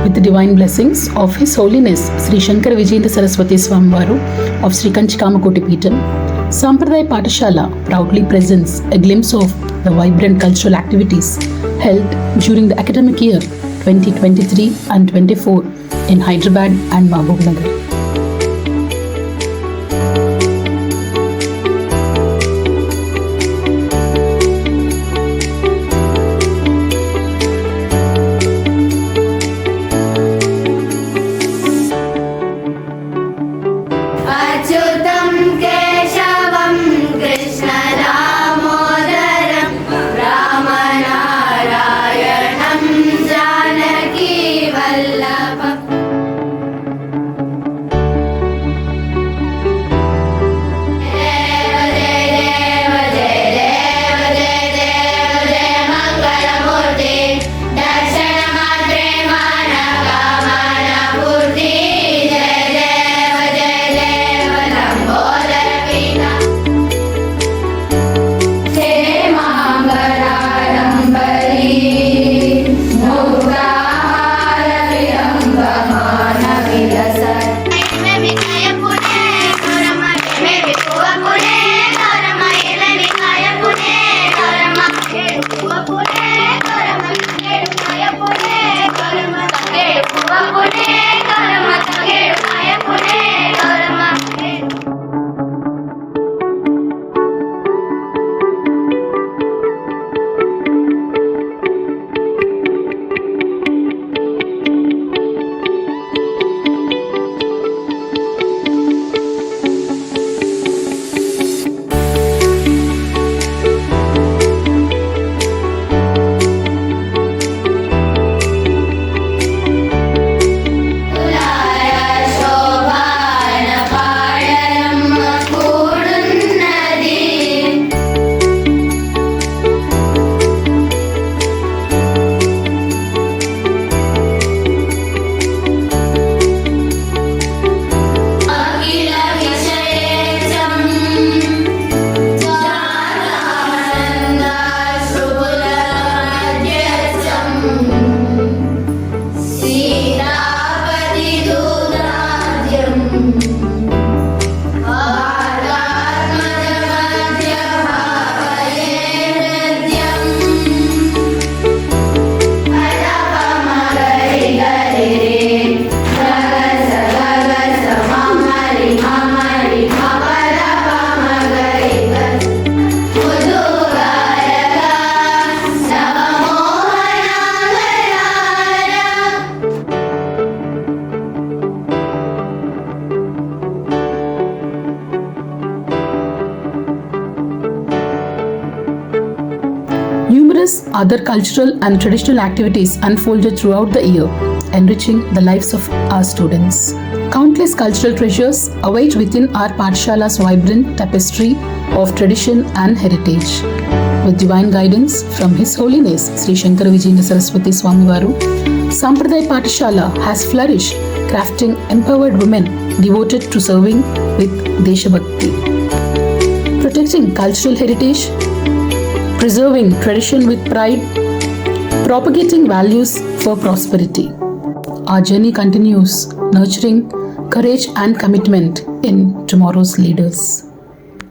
with the divine blessings of His Holiness Sri Shankara Vijayendra Saraswati Swamivaru of Sri Kanchikamakoti Peetham, Sampradaya Pathashala proudly presents a glimpse of the vibrant cultural activities held during the academic year 2023 and 24 in Hyderabad and Mahbubnagar. Numerous other cultural and traditional activities unfolded throughout the year, enriching the lives of our students. Countless cultural treasures await within our Pathshala's vibrant tapestry of tradition and heritage. With divine guidance from His Holiness Sri Shankara Vijayendra Saraswati Swamivaru, Sampradaya Pathashala has flourished, crafting empowered women devoted to serving with Deshabhakti. Protecting cultural heritage, preserving tradition with pride, propagating values for prosperity. Our journey continues, nurturing courage and commitment in tomorrow's leaders.